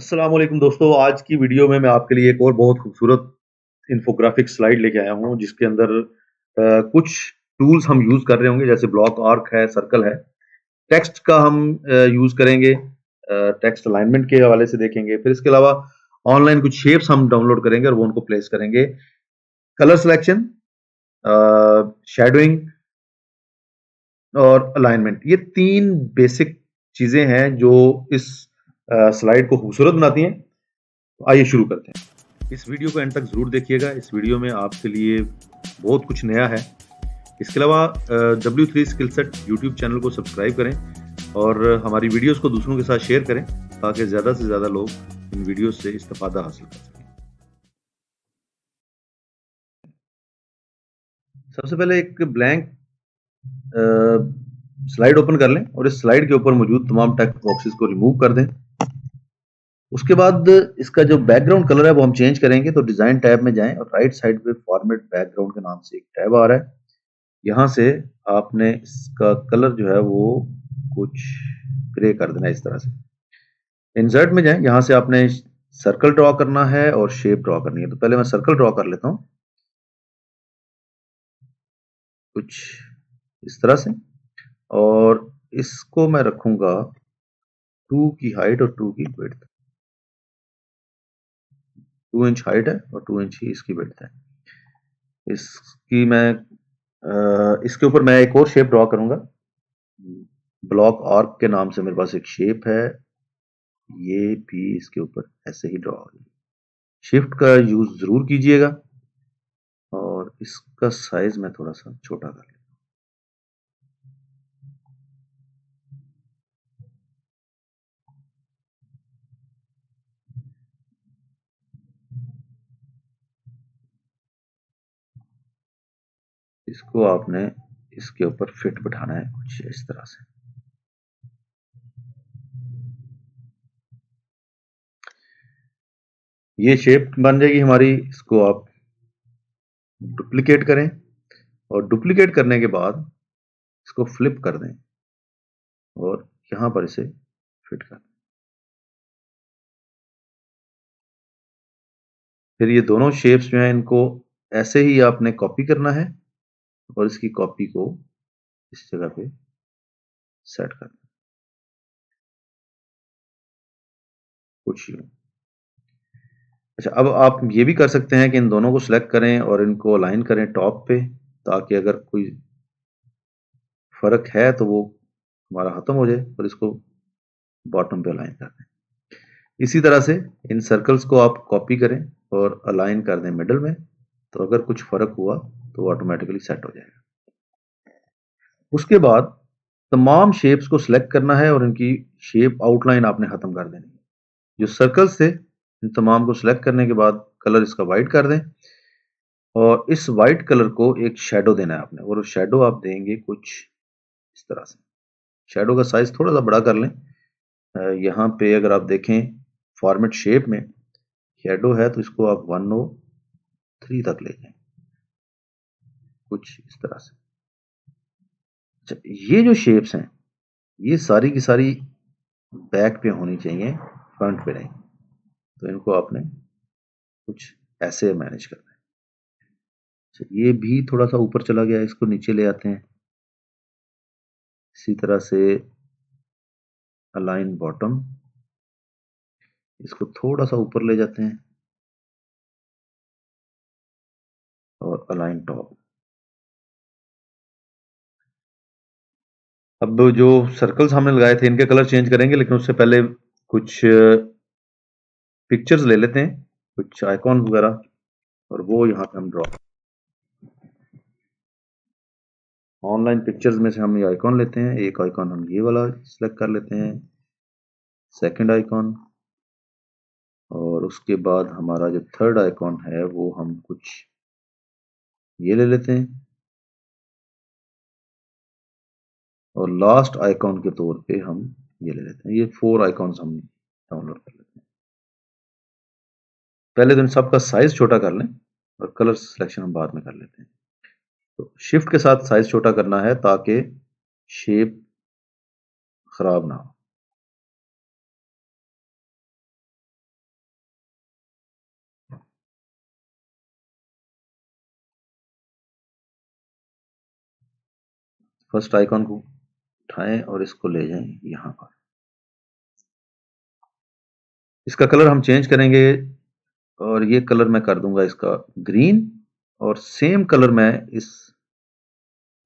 अस्सलाम वालेकुम दोस्तों, आज की वीडियो में मैं आपके लिए एक और बहुत खूबसूरत इन्फोग्राफिक स्लाइड लेके आया हूँ जिसके अंदर कुछ टूल्स हम यूज़ कर रहे होंगे जैसे ब्लॉक आर्क है, सर्कल है। टेक्स्ट का हम यूज़ करेंगे, टेक्स्ट अलाइनमेंट के हवाले से देखेंगे। फिर इसके अलावा ऑनलाइन कुछ शेप्स हम डाउनलोड करेंगे और वो उनको प्लेस करेंगे। कलर सिलेक्शन, शैडोइंग और अलाइनमेंट, ये 3 बेसिक चीज़ें हैं जो इस स्लाइड को खूबसूरत बनाती हैं। तो आइए शुरू करते हैं। इस वीडियो को एंड तक ज़रूर देखिएगा। इस वीडियो में आपके लिए बहुत कुछ नया है। इसके अलावा W3 skill set YouTube channel को सब्सक्राइब करें और हमारी वीडियोस को दूसरों के साथ शेयर करें ताकि ज़्यादा से ज़्यादा लोग इन वीडियोस से इस्तेफादा हासिल कर सकें। सबसे पहले एक ब्लैंक स्लाइड ओपन कर लें और इस स्लाइड के ऊपर मौजूद तमाम टेक्स्ट बॉक्सेस को रिमूव कर दें। उसके बाद इसका जो बैकग्राउंड कलर है वो हम चेंज करेंगे। तो डिजाइन टैब में जाएं और राइट साइड पे फॉर्मेट बैकग्राउंड के नाम से एक टैब आ रहा है। यहाँ से आपने इसका कलर जो है वो कुछ ग्रे कर देना है इस तरह से। इंसर्ट में जाएं, यहाँ से आपने सर्कल ड्रॉ करना है और शेप ड्रॉ करनी है। तो पहले मैं सर्कल ड्रॉ कर लेता हूँ कुछ इस तरह से, और इसको मैं रखूंगा 2 की हाइट और 2 की विड्थ। 2 इंच हाइट है और 2 इंच ही इसकी विड्थ है। इसकी मैं इसके ऊपर मैं एक और शेप ड्रॉ करूंगा। ब्लॉक आर्क के नाम से मेरे पास एक शेप है, ये भी इसके ऊपर ऐसे ही ड्रॉ होगी। शिफ्ट का यूज जरूर कीजिएगा और इसका साइज मैं थोड़ा सा छोटा कर लेता हूं। इसको आपने इसके ऊपर फिट बिठाना है कुछ इस तरह से। ये शेप बन जाएगी हमारी। इसको आप डुप्लीकेट करें और डुप्लीकेट करने के बाद इसको फ्लिप कर दें और यहां पर इसे फिट कर दें। फिर ये दोनों शेप्स जो हैं इनको ऐसे ही आपने कॉपी करना है और इसकी कॉपी को इस जगह पे सेट कर दें कुछ यूं। अच्छा, अब आप ये भी कर सकते हैं कि इन दोनों को सिलेक्ट करें और इनको अलाइन करें टॉप पे, ताकि अगर कोई फर्क है तो वो हमारा खत्म हो जाए, और इसको बॉटम पे अलाइन कर दें। इसी तरह से इन सर्कल्स को आप कॉपी करें और अलाइन कर दें मिडल में, तो अगर कुछ फर्क हुआ तो ऑटोमेटिकली सेट हो जाएगा। उसके बाद तमाम शेप्स को सिलेक्ट करना है और इनकी शेप आउटलाइन आपने खत्म कर देनी है। जो सर्कल्स थे इन तमाम को सिलेक्ट करने के बाद कलर इसका वाइट कर दें और इस वाइट कलर को एक शेडो देना है आपने, और शेडो आप देंगे कुछ इस तरह से। शेडो का साइज थोड़ा सा बड़ा कर लें। यहाँ पे अगर आप देखें फॉर्मेट शेप में शेडो है तो इसको आप 103 तक ले जाएं कुछ इस तरह से। अच्छा, ये जो शेप्स हैं ये सारी की सारी बैक पे होनी चाहिए, फ्रंट पे नहीं। तो इनको आपने कुछ ऐसे मैनेज करना है। अच्छा, ये भी थोड़ा सा ऊपर चला गया, इसको नीचे ले आते हैं। इसी तरह से अलाइन बॉटम, इसको थोड़ा सा ऊपर ले जाते हैं और अलाइन टॉप। अब जो सर्कल्स हमने लगाए थे इनके कलर चेंज करेंगे, लेकिन उससे पहले कुछ पिक्चर्स ले लेते हैं, कुछ आइकॉन वगैरह, और वो यहाँ पे हम ड्रॉ। ऑनलाइन पिक्चर्स में से हम ये आइकॉन लेते हैं। एक आइकॉन हम ये वाला सिलेक्ट कर लेते हैं, सेकंड आइकॉन, और उसके बाद हमारा जो थर्ड आइकॉन है वो हम कुछ ये ले लेते हैं, और लास्ट आइकॉन के तौर पे हम ये ले लेते हैं। ये 4 आइकॉन्स हम डाउनलोड कर लेते हैं। पहले तो इन सबका साइज छोटा कर लें और कलर सिलेक्शन हम बाद में कर लेते हैं। तो शिफ्ट के साथ साइज छोटा करना है ताकि शेप खराब ना हो। फर्स्ट आइकॉन को उठाएं और इसको ले जाएं यहां पर। इसका कलर हम चेंज करेंगे और ये कलर मैं कर दूंगा इसका ग्रीन, और सेम कलर मैं इस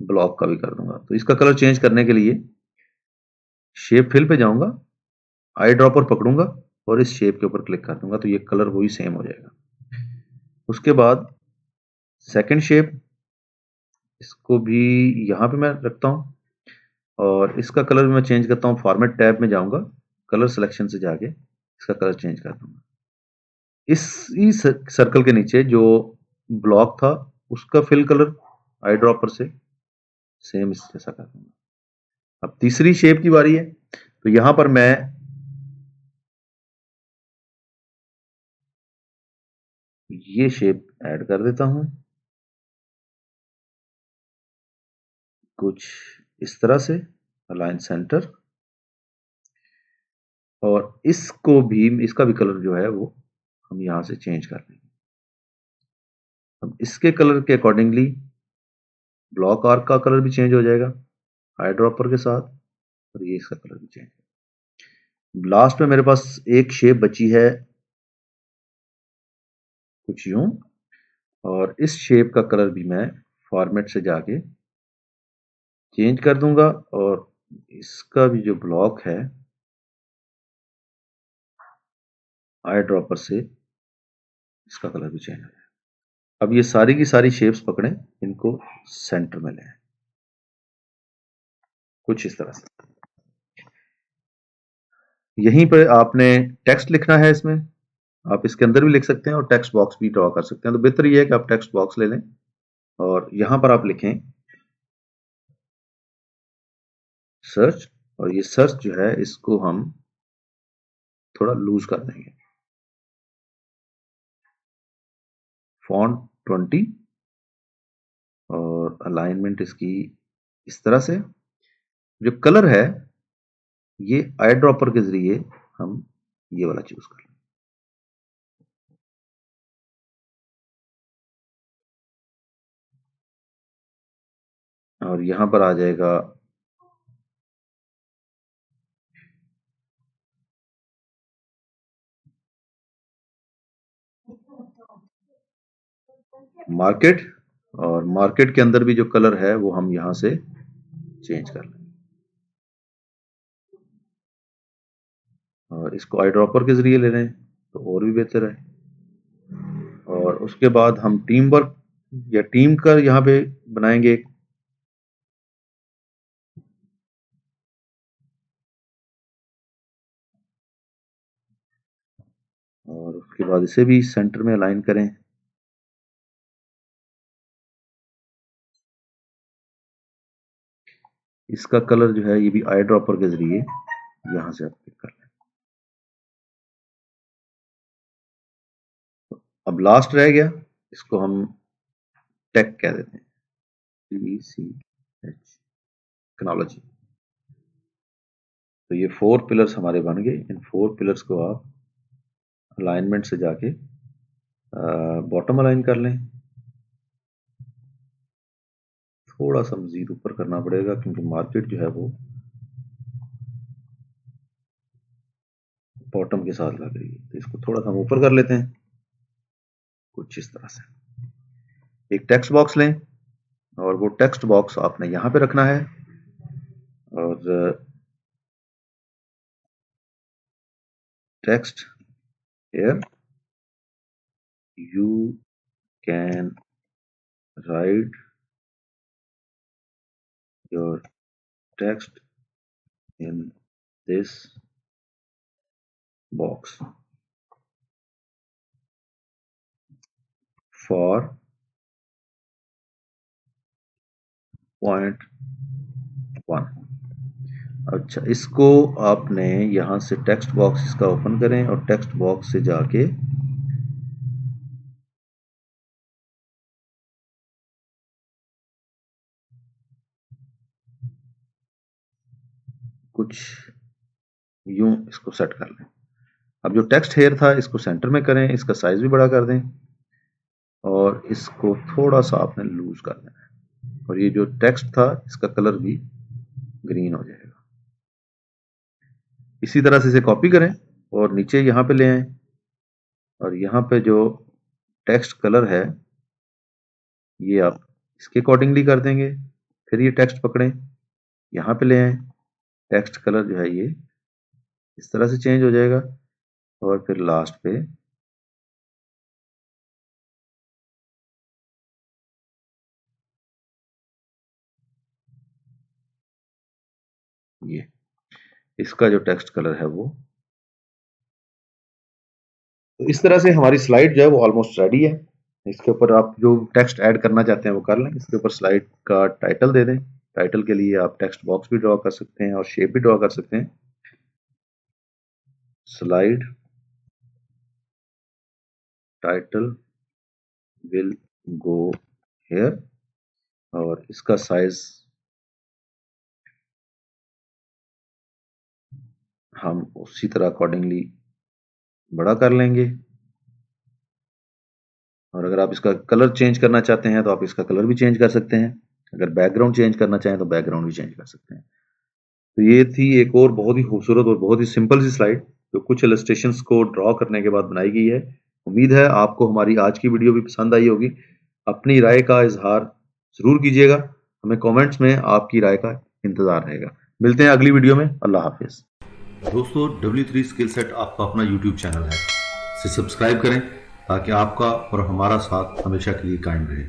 ब्लॉक का भी कर दूंगा। तो इसका कलर चेंज करने के लिए शेप फिल पे जाऊंगा, आई ड्रॉपर पकड़ूंगा और इस शेप के ऊपर क्लिक कर दूंगा, तो ये कलर वही सेम हो जाएगा। उसके बाद सेकंड शेप, इसको भी यहां पे मैं रखता हूं और इसका कलर भी मैं चेंज करता हूं। फॉर्मेट टैब में जाऊंगा, कलर सिलेक्शन से जाके इसका कलर चेंज कर दूंगा। इसी सर्कल के नीचे जो ब्लॉक था उसका फिल कलर आई ड्रॉपर से सेम इस जैसा कर दूंगा। अब तीसरी शेप की बारी है, तो यहां पर मैं ये शेप ऐड कर देता हूं कुछ इस तरह से, अलाइन सेंटर, और इसको भी, इसका भी कलर जो है वो हम यहां से चेंज कर लेंगे। अब इसके कलर के अकॉर्डिंगली ब्लॉक आर्क का कलर भी चेंज हो जाएगा आई ड्रॉपर के साथ, और ये इसका कलर भी चेंज। लास्ट में मेरे पास एक शेप बची है कुछ यूं, और इस शेप का कलर भी मैं फॉर्मेट से जाके चेंज कर दूंगा, और इसका भी जो ब्लॉक है आई ड्रॉपर से इसका कलर भी चेंज हो जाएगा। अब ये सारी की सारी शेप्स पकड़ें, इनको सेंटर में लें कुछ इस तरह से। यहीं पर आपने टेक्स्ट लिखना है इसमें, आप इसके अंदर भी लिख सकते हैं और टेक्स्ट बॉक्स भी ड्रॉ कर सकते हैं। तो बेहतर यह है कि आप टेक्स्ट बॉक्स ले लें और यहां पर आप लिखें सर्च, और ये सर्च जो है इसको हम थोड़ा लूज कर देंगे, फॉन्ट 20, और अलाइनमेंट इसकी इस तरह से। जो कलर है ये आई ड्रॉपर के जरिए हम ये वाला चूज कर लें। और यहां पर आ जाएगा मार्केट, और मार्केट के अंदर भी जो कलर है वो हम यहां से चेंज कर लें, और इसको आई ड्रॉपर के जरिए ले लें तो और भी बेहतर है। और उसके बाद हम टीम वर्क या टीम का यहाँ पे बनाएंगे, और उसके बाद इसे भी सेंटर में अलाइन करें। इसका कलर जो है ये भी आई ड्रॉपर के जरिए यहां से आप पिक कर लें। अब लास्ट रह गया, इसको हम टेक कह देते हैं, TECH, टेक्नोलॉजी। तो ये 4 पिलर्स हमारे बन गए। इन 4 पिलर्स को आप अलाइनमेंट से जाके बॉटम अलाइन कर लें। थोड़ा सा मजीद ऊपर करना पड़ेगा क्योंकि मार्केट जो है वो बॉटम के साथ लग रही है, तो इसको थोड़ा सा हम ऊपर कर लेते हैं कुछ इस तरह से। एक टेक्स्ट बॉक्स लें और वो टेक्स्ट बॉक्स आपने यहां पे रखना है, और text here you can write your text in this box for point 1। अच्छा, इसको आपने यहां से टेक्स्ट बॉक्स इसका ओपन करें और टेक्स्ट बॉक्स से जाके कुछ यूं इसको सेट कर लें। अब जो टेक्स्ट हेयर था इसको सेंटर में करें, इसका साइज भी बड़ा कर दें और इसको थोड़ा सा आपने लूज कर देना है। और ये जो टेक्स्ट था इसका कलर भी ग्रीन हो जाएगा। इसी तरह से इसे कॉपी करें और नीचे यहाँ पे ले आए और यहाँ पे जो टेक्स्ट कलर है ये आप इसके अकॉर्डिंगली कर देंगे। फिर ये टेक्स्ट पकड़ें, यहाँ पे ले आए, टेक्स्ट कलर जो है ये इस तरह से चेंज हो जाएगा और फिर लास्ट पे ये इसका जो टेक्स्ट कलर है वो। तो इस तरह से हमारी स्लाइड जो है वो ऑलमोस्ट रेडी है। इसके ऊपर आप जो टेक्स्ट ऐड करना चाहते हैं वो कर लें। इसके ऊपर स्लाइड का टाइटल दे दें। टाइटल के लिए आप टेक्स्ट बॉक्स भी ड्रॉ कर सकते हैं और शेप भी ड्रॉ कर सकते हैं। Slide title will go here और इसका साइज हम उसी तरह अकॉर्डिंगली बड़ा कर लेंगे। और अगर आप इसका कलर चेंज करना चाहते हैं तो आप इसका कलर भी चेंज कर सकते हैं। अगर बैकग्राउंड चेंज करना चाहें तो बैकग्राउंड भी चेंज कर सकते हैं। तो ये थी एक और बहुत ही खूबसूरत और बहुत ही सिंपल सी स्लाइड जो कुछ इलस्ट्रेशंस को ड्रॉ करने के बाद बनाई गई है। उम्मीद है आपको हमारी आज की वीडियो भी पसंद आई होगी। अपनी राय का इजहार ज़रूर कीजिएगा। हमें कमेंट्स में आपकी राय का इंतज़ार रहेगा। मिलते हैं अगली वीडियो में। अल्लाह हाफिज़। दोस्तों, W3 स्किल सेट आपका अपना YouTube चैनल है। इसे सब्सक्राइब करें ताकि आपका और हमारा साथ हमेशा के लिए कायम रहे।